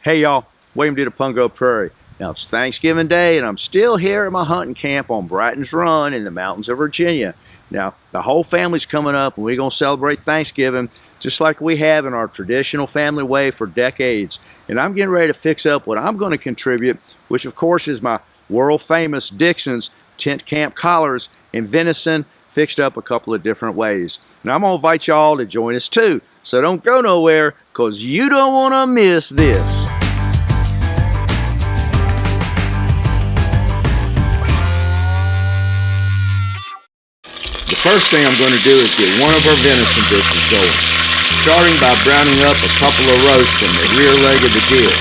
Hey y'all, William D. Pungo Prairie. Now it's Thanksgiving Day and I'm still here at my hunting camp on Brighton's Run in the mountains of Virginia. Now the whole family's coming up and we're going to celebrate Thanksgiving just like we have in our traditional family way for decades. And I'm getting ready to fix up what I'm going to contribute, which of course is my world famous Dixon's tent camp collars and venison fixed up a couple of different ways. And I'm going to invite y'all to join us too. So don't go nowhere because you don't want to miss this. The first thing I'm going to do is get one of our venison dishes going, starting by browning up a couple of roasts from the rear leg of the deer.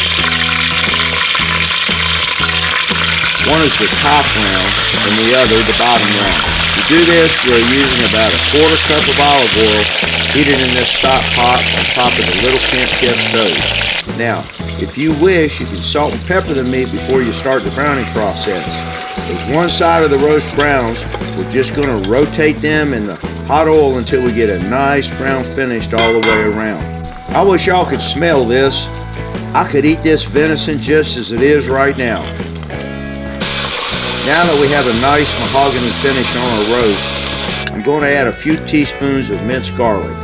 One is the top round and the other the bottom round. To do this, we're using about a quarter cup of olive oil heated in this stock pot on top of the little camp chef stove. Now, if you wish, you can salt and pepper the meat before you start the browning process. As one side of the roast browns, we're just going to rotate them in the hot oil until we get a nice brown finish all the way around. I wish y'all could smell this. I could eat this venison just as it is right now. Now that we have a nice mahogany finish on our roast, I'm going to add a few teaspoons of minced garlic.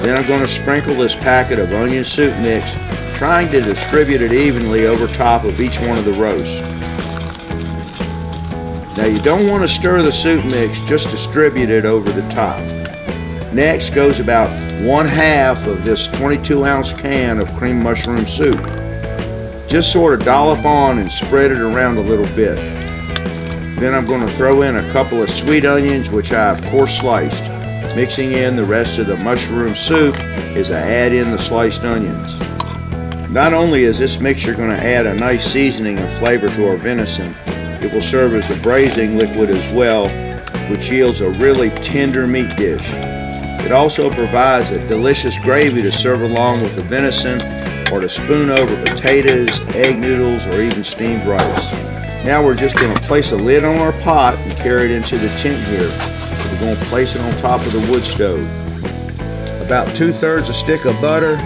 Then I'm going to sprinkle this packet of onion soup mix, trying to distribute it evenly over top of each one of the roasts. Now you don't want to stir the soup mix, just distribute it over the top. Next goes about 1/2 of this 22-ounce can of cream mushroom soup. Just sort of dollop on and spread it around a little bit. Then I'm going to throw in a couple of sweet onions, which I of course sliced. Mixing in the rest of the mushroom soup as I add in the sliced onions. Not only is this mixture going to add a nice seasoning and flavor to our venison, it will serve as the braising liquid as well, which yields a really tender meat dish. It also provides a delicious gravy to serve along with the venison or to spoon over potatoes, egg noodles, or even steamed rice. Now we're just going to place a lid on our pot and carry it into the tent here. We're going to place it on top of the wood stove. About 2/3 a stick of butter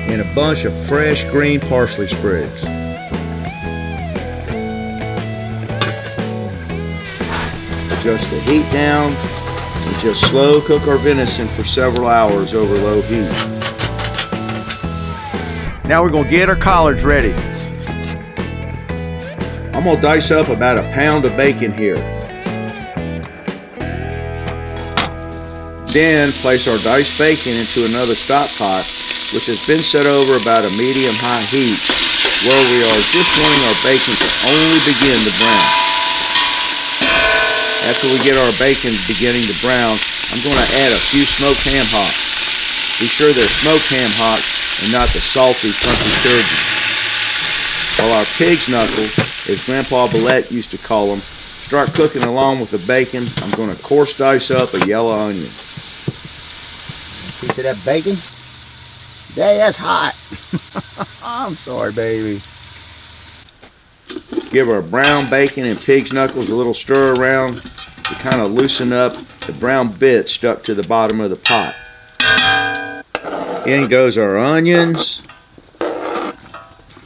and a bunch of fresh green parsley sprigs. Adjust the heat down and just slow cook our venison for several hours over low heat. Now we're going to get our collards ready. I'm going to dice up about 1 pound of bacon here. Then place our diced bacon into another stock pot, which has been set over about a medium-high heat, where we are just wanting our bacon to only begin to brown. After we get our bacon beginning to brown, I'm going to add a few smoked ham hocks. Be sure they're smoked ham hocks and not the salty, crunchy turkey. While our pig's knuckles, as Grandpa Billette used to call them, start cooking along with the bacon, I'm going to coarse dice up a yellow onion. Piece of that bacon? Hey, that's hot. I'm sorry, baby. Give our brown bacon and pig's knuckles a little stir around to kind of loosen up the brown bits stuck to the bottom of the pot. In goes our onions.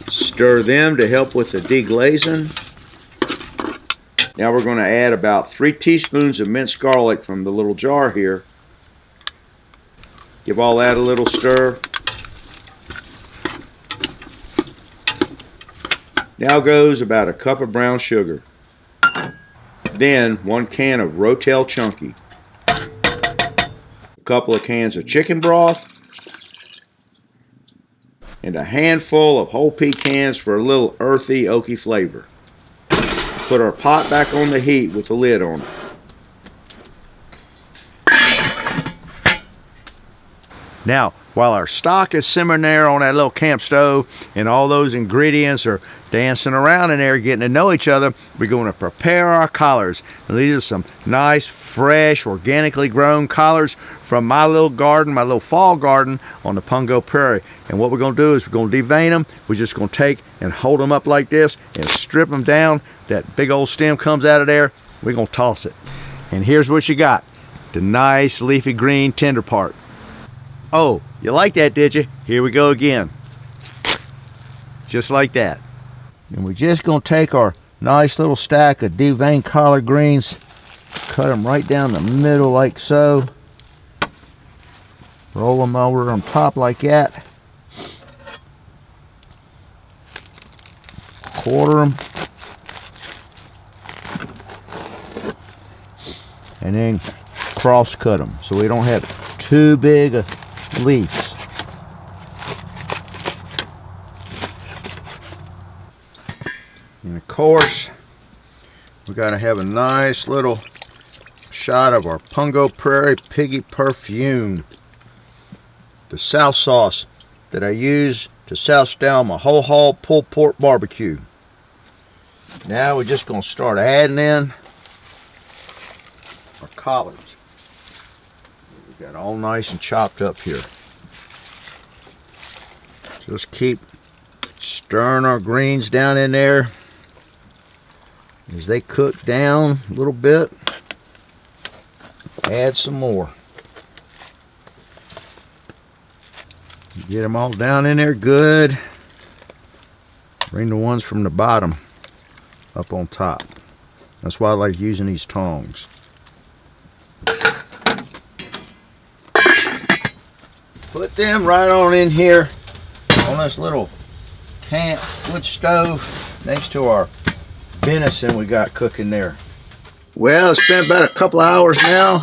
Stir them to help with the deglazing. Now we're going to add about 3 teaspoons of minced garlic from the little jar here. Give all that a little stir. Now goes about a cup of brown sugar. Then 1 can of Rotel Chunky. A couple of cans of chicken broth. And a handful of whole pecans for a little earthy, oaky flavor. Put our pot back on the heat with the lid on it. Now, while our stock is simmering there on that little camp stove and all those ingredients are dancing around in there getting to know each other, we're going to prepare our collards. And these are some nice, fresh, organically grown collards from my little garden, my little fall garden on the Pungo Prairie. And what we're going to do is we're going to devein them. We're just going to take and hold them up like this and strip them down. That big old stem comes out of there. We're going to toss it. And here's what you got. The nice leafy green tender part. Oh, You like that, did you? Here we go again. Just like that. And we're just gonna take our nice little stack of deveined collard greens, cut them right down the middle like so. Roll them over on top like that. Quarter them. And then cross cut them so we don't have too big leaves. And of course, we got to have a nice little shot of our Pungo Prairie Piggy Perfume, the South sauce that I use to souse down my whole hog pulled pork barbecue. Now we're just going to start adding in our collards. We got all nice and chopped up here. Just keep stirring our greens down in there. As they cook down a little bit, add some more. Get them all down in there good. Bring the ones from the bottom up on top. That's why I like using these tongs. Put them right on in here on this little camp wood stove next to our venison we got cooking there. Well, it's been about a couple of hours now.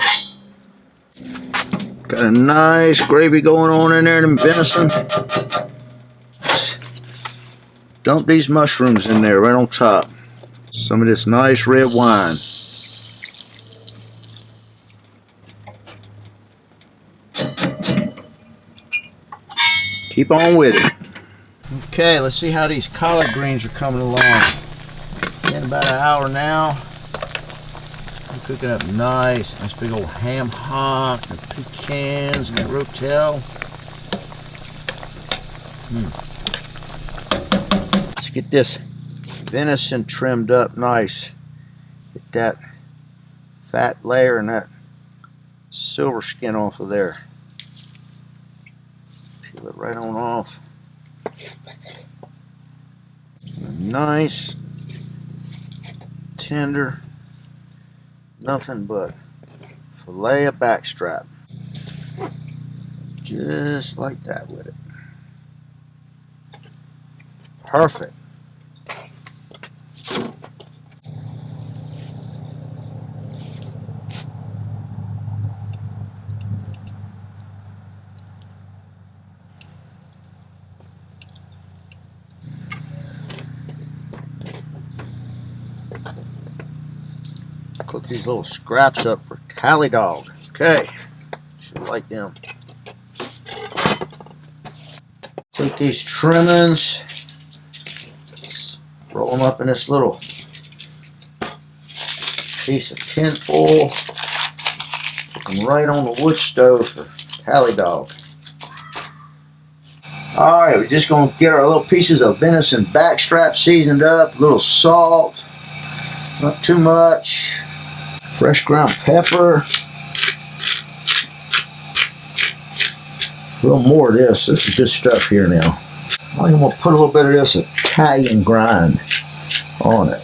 Got a nice gravy going on in there, them venison. Dump these mushrooms in there right on top. Some of this nice red wine. Keep on with it. Okay, let's see how these collard greens are coming along. In about an hour now. I'm cooking up nice big old ham hock, and pecans, and rotel. Let's get this venison trimmed up nice. Get that fat layer and that silver skin off of there. Peel it right on off. Nice, tender, nothing but fillet of backstrap. Just like that with it. Perfect. Cook these little scraps up for tally dog. Okay, should like them. Take these trimmings, roll them up in this little piece of tin foil. Put them right on the wood stove for tally dog. All right, we're just gonna get our little pieces of venison backstrap seasoned up. A little salt, not too much. Fresh ground pepper. A little more of this. This is good stuff here now. I'm going to put a little bit of this Italian grind on it.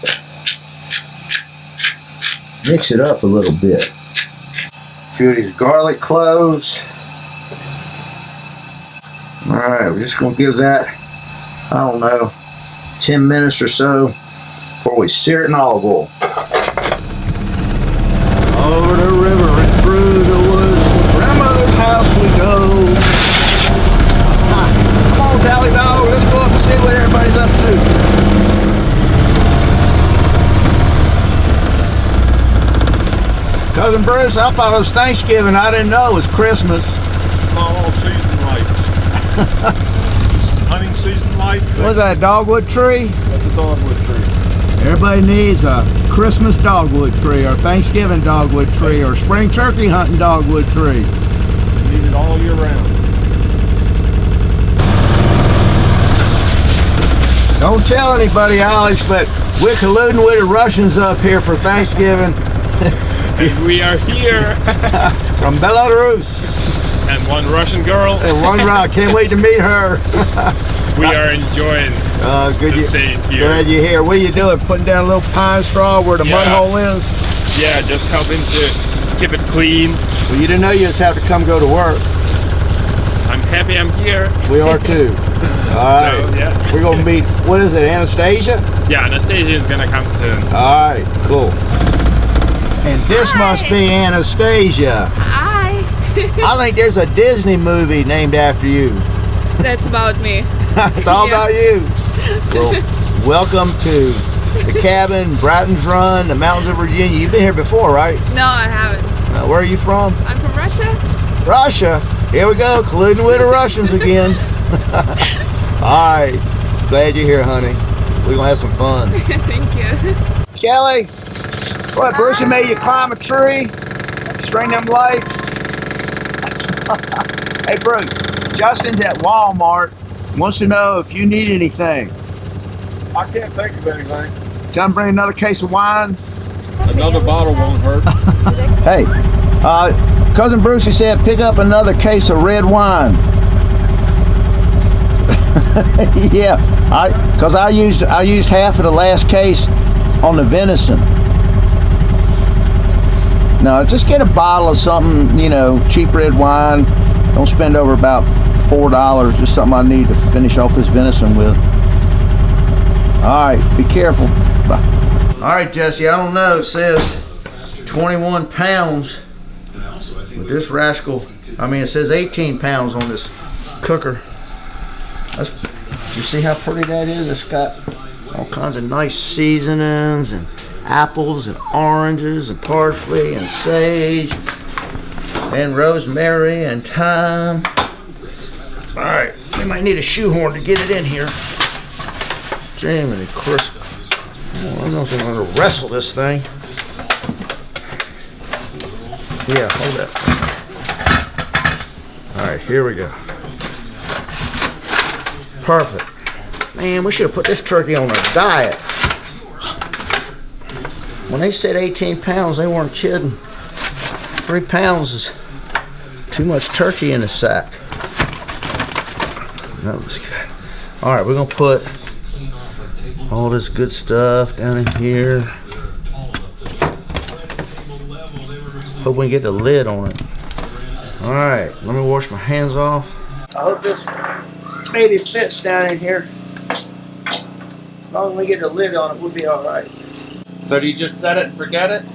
Mix it up a little bit. A few of these garlic cloves. Alright, we're just going to give that, I don't know, 10 minutes or so before we sear it in olive oil. Over the river and through the woods, to grandmother's house we go. Come on, tally dog, let's go up and see what everybody's up to. Cousin Bruce, I thought it was Thanksgiving. I didn't know it was Christmas. All season lights. Hunting season light. What's that, dogwood tree? That's a dogwood tree. Everybody needs a Christmas dogwood tree, or Thanksgiving dogwood tree, or spring turkey hunting dogwood tree. You need it all year round. Don't tell anybody, Alex, but we're colluding with the Russians up here for Thanksgiving. And we are here. From Belarus. and one Russian girl. And one round. Can't wait to meet her. We are enjoying Good the stay here. Glad you're here. What are you doing? Putting down a little pine straw where the mud hole is? Yeah, just helping to keep it clean. Well, you didn't know you just have to come go to work. I'm happy I'm here. We are too. All right. So, yeah. We're going to meet, what is it, Anastasia? Yeah, Anastasia is gonna come soon. All right, cool. And this must be Anastasia. Hi. I think there's a Disney movie named after you. That's about me. It's all about you. Well, welcome to the cabin, Bratton's Run, the mountains of Virginia. You've been here before, right? No, I haven't. Where are you from? I'm from Russia. Russia. Here we go, colluding with the Russians again. All right. Glad you're here, honey. We're going to have some fun. Thank you. Kelly, what, Brucey made you climb a tree? String them lights? Hey, Bruce, Justin's at Walmart. Wants to know if you need anything. I can't think of anything. Come bring another case of wine. Another bottle won't hurt. Hey, Cousin Brucey said pick up another case of red wine. Yeah, cause I used half of the last case on the venison. No, just get a bottle of something, you know, cheap red wine. Don't spend over about $4. Just something I need to finish off this venison with. All right, be careful. Bye. All right, Jesse, I don't know. It says 21 pounds. With this rascal, I mean, it says 18 pounds on this cooker. You see how pretty that is? It's got all kinds of nice seasonings and apples and oranges and parsley and sage and rosemary and thyme. All right, we might need a shoehorn to get it in here. Jiminy crisp. Oh, I don't know if I'm going to wrestle this thing. Yeah, hold that. All right, here we go. Perfect. Man, we should have put this turkey on a diet. When they said 18 pounds, they weren't kidding. 3 pounds is too much turkey in the sack. That was good. All right, we're gonna put all this good stuff down in here. Hope we can get the lid on it. All right, let me wash my hands off. I hope this maybe fits down in here. As long as we get the lid on it, we'll be all right. So do you just set it and forget it?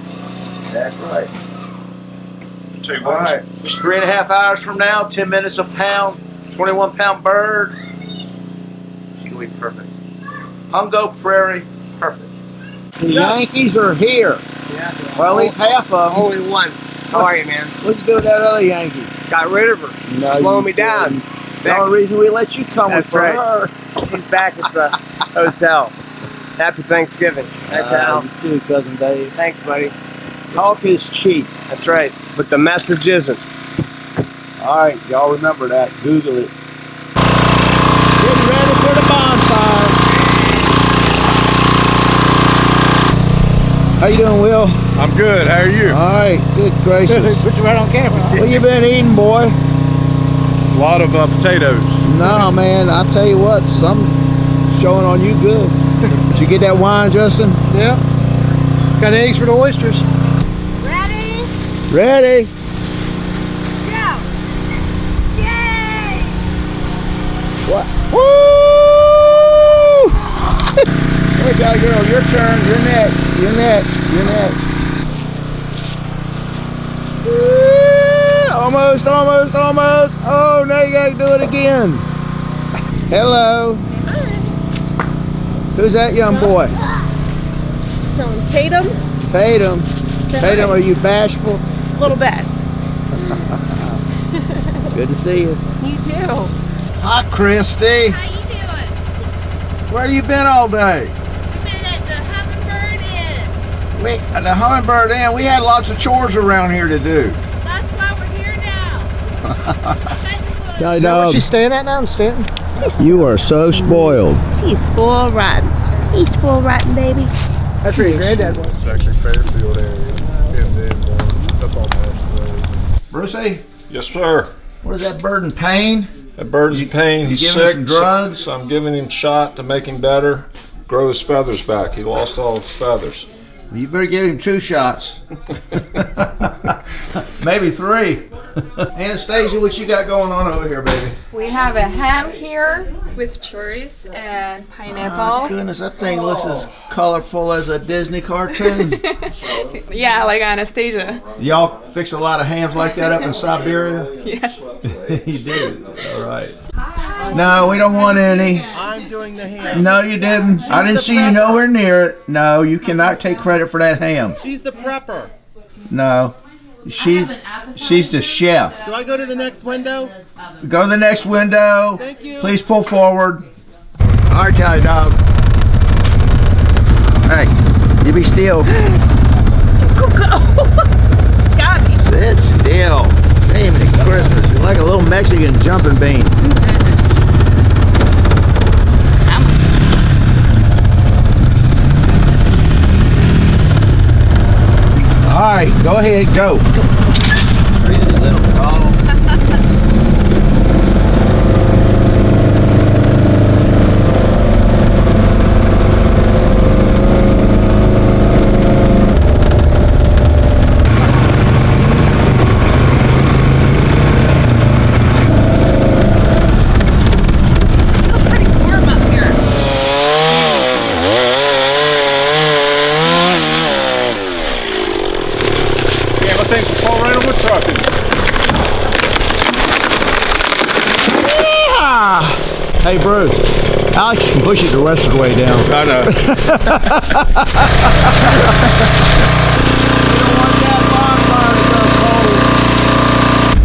That's right. Two All right, 3.5 hours from now, 10 minutes a pound, 21 pound bird. She's gonna be perfect. Hungo Prairie, perfect. The Yankees are here. Yeah. Well, at least half of them. Only one. How are you, man? What'd you do with that other Yankee? Got rid of her. No, Slowing you me down. didn't. The only reason we let you come That's with for right. her. She's back at the hotel. Happy Thanksgiving. That's how. You too, Cousin Dave. Thanks, buddy. Talk is cheap. That's right. But the message isn't. All right, y'all remember that. Google it. Getting ready for the bonfire. How you doing, Will? I'm good. How are you? All right, good gracious. Put you right on camera. What you been eating, boy? A lot of potatoes. No, man, I'll tell you what, some showing on you good. Did you get that wine, Justin? Yeah. Got eggs for the oysters. Ready? Ready? Go! Yay! What? Woo! Okay, girl, your turn. You're next. You're next. You're next. Almost, almost, almost. Oh, now you gotta do it again. Hello. Who's that young boy? Tatum? Tatum. Tatum, are you bashful? A little bit. Good to see you. You too. Hi, Christy. How you doing? Where you been all day? We've been at the Hummingbird Inn. At the Hummingbird Inn, we had lots of chores around here to do. That's why we're here now. No, no. She's staying at now? I'm staying. You are so spoiled. She's spoiled rotten. He's spoiled rotten, baby. That's where your granddad was. It's actually Fairfield area. And then football passed away. Brucey, Yes, sir. What is that bird in pain? That bird's in pain. He's giving him sick. some drugs? So I'm giving him a shot to make him better. Grow his feathers back. He lost all his feathers. You better give him 2 shots. Maybe 3. Anastasia, what you got going on over here, baby? We have a ham here with cherries and Oh, pineapple. goodness, that thing looks as colorful as a Disney cartoon. Yeah, like Anastasia. Y'all fix a lot of hams like that up in Siberia? Yes. You do? All right. No, we don't want any. I'm doing the ham. No, you didn't. I didn't see you nowhere near it. No, you cannot take credit for that ham. She's the prepper. No. She's the chef. Do I go to the next window? Go to the next window. Thank you. Please pull forward. All right, Tally Dog. Hey, you be still. Got me. Sit still. Ain't even at Christmas. You're like a little Mexican jumping bean. All right, go ahead, go. Crazy little dog. Feels pretty warm up here. Yeah, I think fall right on the truck. Hey, Bruce. Alex can push it the rest of the way down. I know.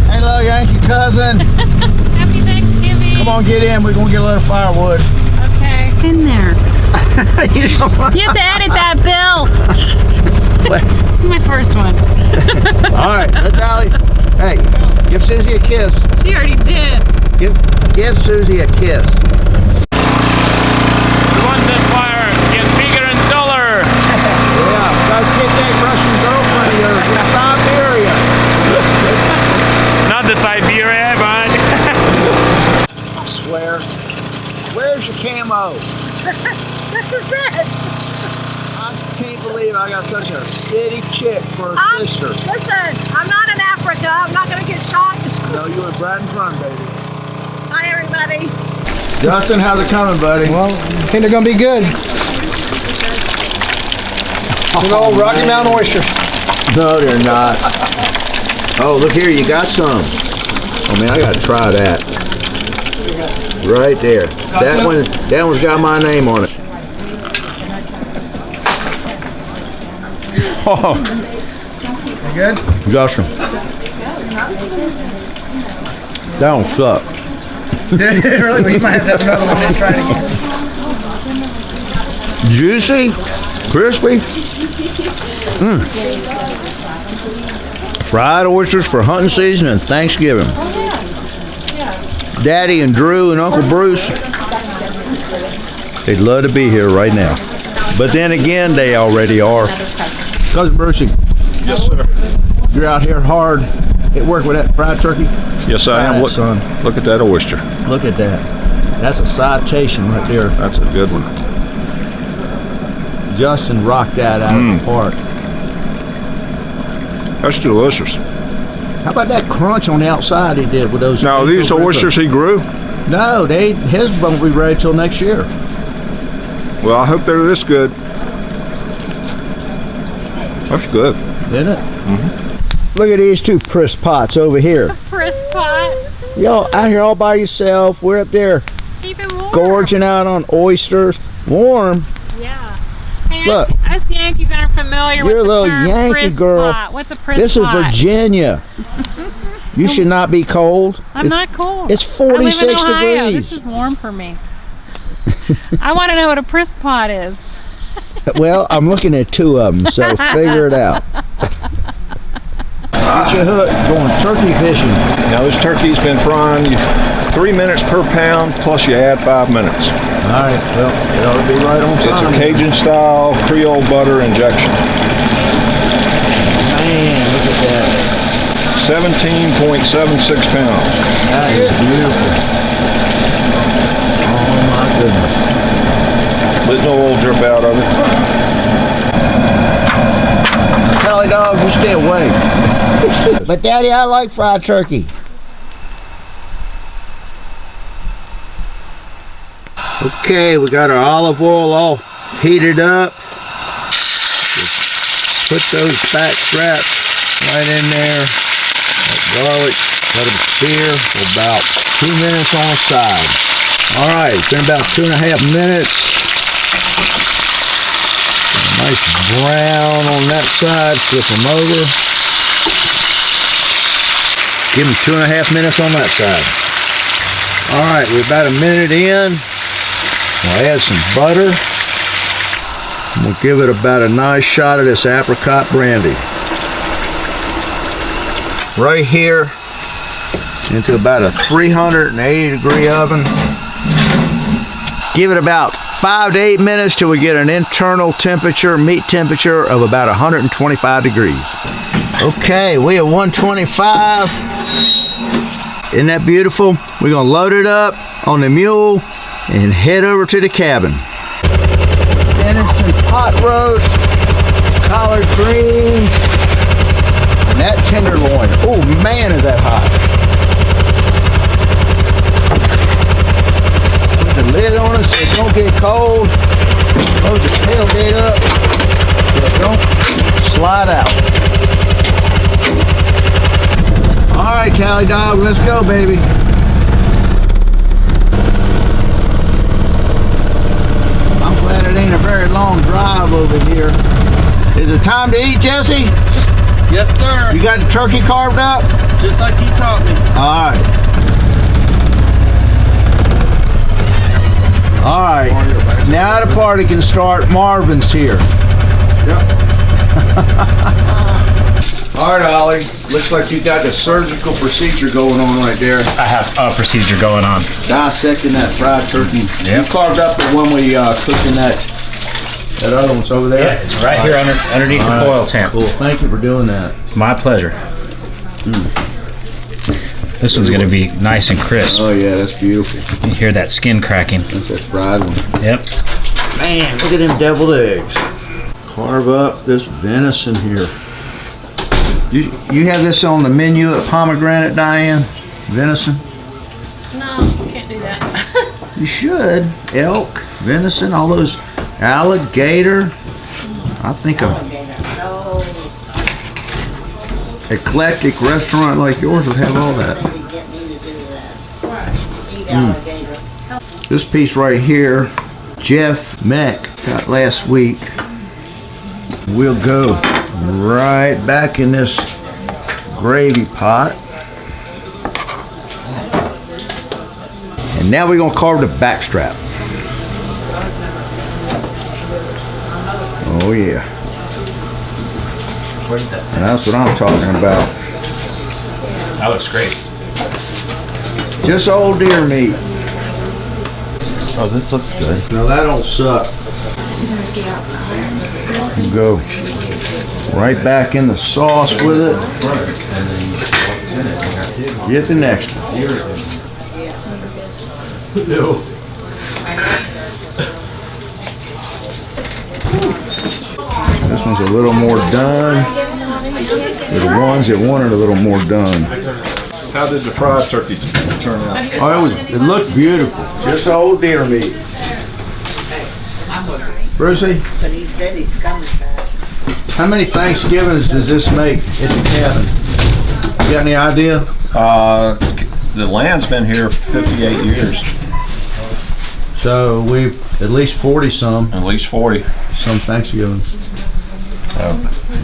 Hey, little Yankee cousin. Happy Thanksgiving. Come on, get in. We're going to get a little firewood. Okay. In there. You know what? You have to edit that, Bill. It's my first one. All right, let's Allie. Hey, give Susie a kiss. She already did. Give Susie a kiss. We want that fire get bigger and taller. Yeah, gotta get that Russian girlfriend of yours in Siberia. Not the Siberia, but I swear. Where's your camo? This is it. I just can't believe I got such a city chick for a sister. Listen, I'm not in Africa. I'm not going to get shot. No, you were Brad and Front, baby. Hi, everybody. Justin, how's it coming, buddy? Well, I think they're gonna be good. Good old Rocky Mountain oysters. No, they're not. Oh, look here, you got some. Oh man, I gotta try that. Right there. That one's got my name on it. Oh, You good? Justin. That don't suck. Really? We might have to have another one and try it again. Juicy, crispy. Fried oysters for hunting season and Thanksgiving. Daddy and Drew and Uncle Bruce, they'd love to be here right now. But then again, they already are. Cousin Brucey, yes, sir. you're out here hard at work with that fried turkey. Yes, I am. Look, son. Look at that oyster. Look at that. That's a citation right there. That's a good one. Justin rocked that out of the park. That's delicious. How about that crunch on the outside he did with those? Now, these oysters he grew? No, his won't be ready till next year. Well, I hope they're this good. That's good. Isn't it? Mm-hmm. Look at these two press pots over here. Press pot. Y'all out here all by yourself. We're up there Keep it warm. gorging out on oysters. Warm. Yeah. Hey, Look. us Yankees aren't familiar You're with a the little term Yankee press girl. pot. What's a press This is pot? Virginia. You should not be cold. I'm not cold. It's I 46 live in Ohio. degrees. This is warm for me. I want to know what a press pot is. Well, I'm looking at two of them, so figure it out. Get your hook going turkey fishing. Now, this turkey's been frying 3 minutes per pound, plus you add 5 minutes. All right, well, it ought to be right on It's time. a Cajun style Creole butter injection. Man, look at that. 17.76 pounds. That is beautiful. Oh my goodness. Let no oil drip out of it. Telly dog, you stay away. But Daddy, I like fried turkey. Okay, we got our olive oil all heated up. Just put those back straps right in there. That garlic, let them sear for about 2 minutes on the side. All right, it's been about 2.5 minutes. Nice brown on that side, flip them over. Give them 2.5 minutes on that side. All right, we're about a minute in. We'll add some butter. And we'll give it about a nice shot of this apricot brandy. Right here into about a 380 degree oven. Give it about 5 to 8 minutes till we get an internal temperature, meat temperature of about 125 degrees. Okay, we at 125. Isn't that beautiful? We're gonna load it up on the mule and head over to the cabin. Venison pot roast, collard greens, and that tenderloin. Oh man, is that hot. Put the lid on it so it don't get cold. Close the tailgate up so it don't slide out. All right, Tally Dog, let's go, baby. I'm glad it ain't a very long drive over here. Is it time to eat, Jesse? Yes, sir. You got the turkey carved up? Just like you taught me. All right. All right. Now the party can start. Marvin's here. All right, Ollie. Looks like you got a surgical procedure going on right there. I have a procedure going on. Dissecting that fried turkey. Yep. You carved up the one we cooked in that other one's over there? Yeah, it's right here underneath the foil tamp. Cool. Thank you for doing that. It's my pleasure. This one's going to be nice and crisp. Oh yeah, that's beautiful. You hear that skin cracking. That's that fried one. Yep. Man, look at them deviled eggs. Carve up this venison here. You have this on the menu at Pomegranate, Diane? Venison? No, can't do that. You should. Elk, venison, all those alligator. I think a eclectic restaurant like yours would have all that. This piece right here, Jeff Meck got last week. We'll go right back in this gravy pot. And now we're gonna carve the back strap. Oh yeah. And that's what I'm talking about. That looks great. Just old deer meat. Oh, this looks good. Now that don't suck. You go right back in the sauce with it. Get the next one. This one's a little more done. The ones that wanted a little more done. How did the fried turkey turn out? Oh, it looked beautiful. Just old deer meat. Brucey? But he said he's coming back. How many Thanksgivings does this make at the cabin? You got any idea? The land's been here 58 years. So we've at least 40 some. At least 40. Some Thanksgivings. Oh.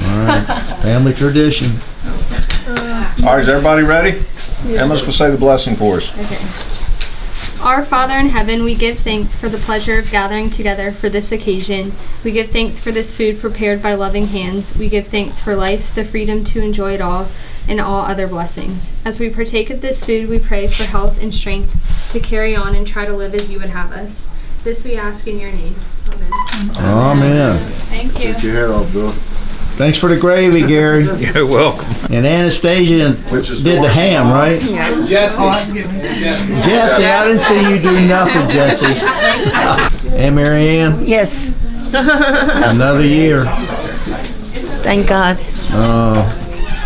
All right. Family tradition. All right, is everybody ready? Emma's going to say the blessing for us. Okay. Our Father in heaven, we give thanks for the pleasure of gathering together for this occasion. We give thanks for this food prepared by loving hands. We give thanks for life, the freedom to enjoy it all, and all other blessings. As we partake of this food, we pray for health and strength to carry on and try to live as you would have us. This we ask in your name. Amen. Amen. Thank you. Get your hair off, Bill. Thanks for the gravy, Gary. You're welcome. And Anastasia did the ham, right? Jesse, I didn't see you do nothing, Jesse. And Mary Ann? Yes, Another year. thank God. Oh,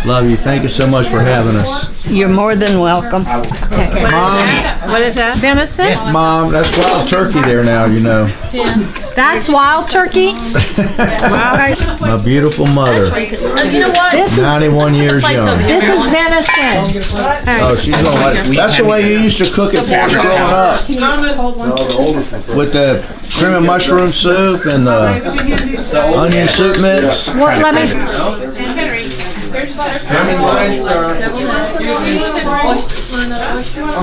love you. Thank you so much for having us. You're more than welcome. Mom, What is that? Venison? Mom, that's wild turkey there now, you know. That's wild turkey? My beautiful mother, You know what? This 91 years young. is venison. Oh, she's gonna like it. That's the way you used to cook it for us growing up. With the cream and mushroom soup and the onion soup mix. What, let me. I'm in line, sir.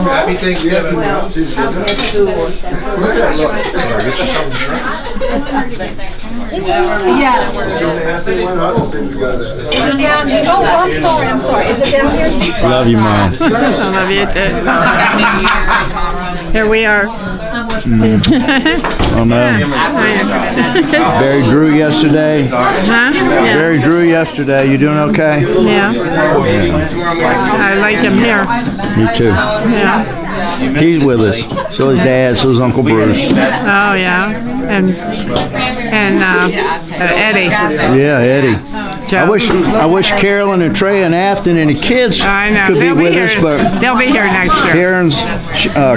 Happy Thanksgiving. Yes. Oh, I'm sorry. Is it down here? Love you, Mom. I love you too. Here we are. Oh no. Barry Drew yesterday. Huh? Barry Drew yesterday. You doing okay? Yeah. I like him here. Me too. Yeah. He's with us. So is Dad. So is Uncle Bruce. Oh yeah. And Eddie. Yeah, Eddie. I wish Carolyn and Trey and Afton and the kids I know. could be They'll with here. us, but They'll be here next year.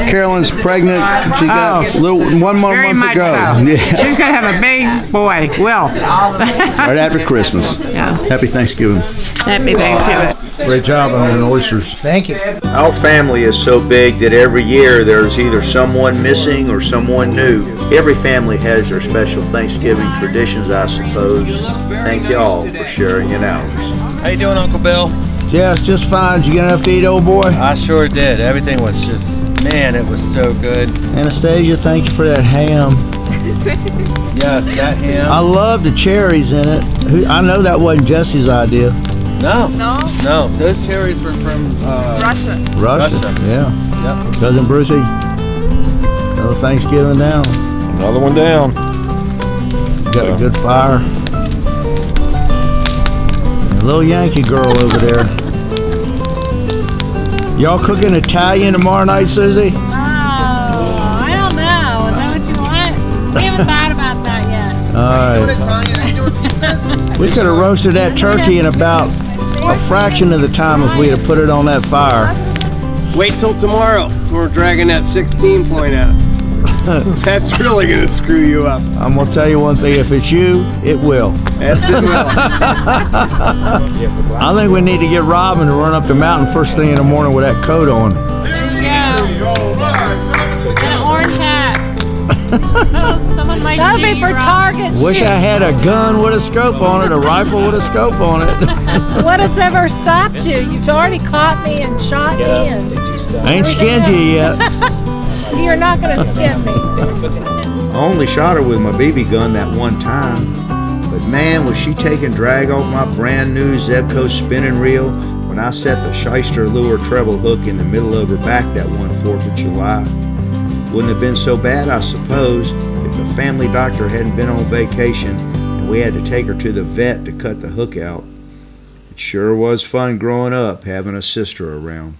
Carolyn's pregnant. She got one more Very month much to go. so. Yeah. She's gonna have a big boy. Will. Right after Christmas. Yeah. Happy Thanksgiving. Happy Thanksgiving. Great job on the oysters. Thank you. Our family is so big that every year there's either someone missing or someone new. Every family has their special Thanksgiving traditions, I suppose. Thank y'all for sharing in ours. How you doing, Uncle Bill? Yeah, it's just fine. Did you get enough to eat, old boy? I sure did. Everything was just, man, it was so good. Anastasia, thank you for that ham. Yes, that ham. I love the cherries in it. I know that wasn't Jesse's idea. No, those cherries were from Russia. Russia. Yeah. Yep. Cousin Brucey. Another Thanksgiving down. Another one down. Got a good fire. A little Yankee girl over there. Y'all cooking Italian tomorrow night, Susie? Oh, I don't know. Is that what you want? We haven't thought about that yet. Alright. We could have roasted that turkey in about a fraction of the time if we had put it on that fire. Wait till tomorrow. We're dragging that 16 point out. That's really gonna screw you up. I'm gonna tell you one thing, if it's you, it will. Yes, it will. I think we need to get Robin to run up the mountain first thing in the morning with that coat on. There you go. And an orange hat. Oh, someone might That'll shoot be you, for Rob. target. Wish I had a gun with a scope on it, a rifle with a scope on it. What has ever stopped you? You've already caught me and shot me, and I ain't skinned you yet. you're not gonna skin me. I only shot her with my BB gun that one time. But man, was she taking drag off my brand new Zebco spinning reel when I set the shyster lure treble hook in the middle of her back that one 4th of July. Wouldn't have been so bad, I suppose, if the family doctor hadn't been on vacation and we had to take her to the vet to cut the hook out. It sure was fun growing up having a sister around.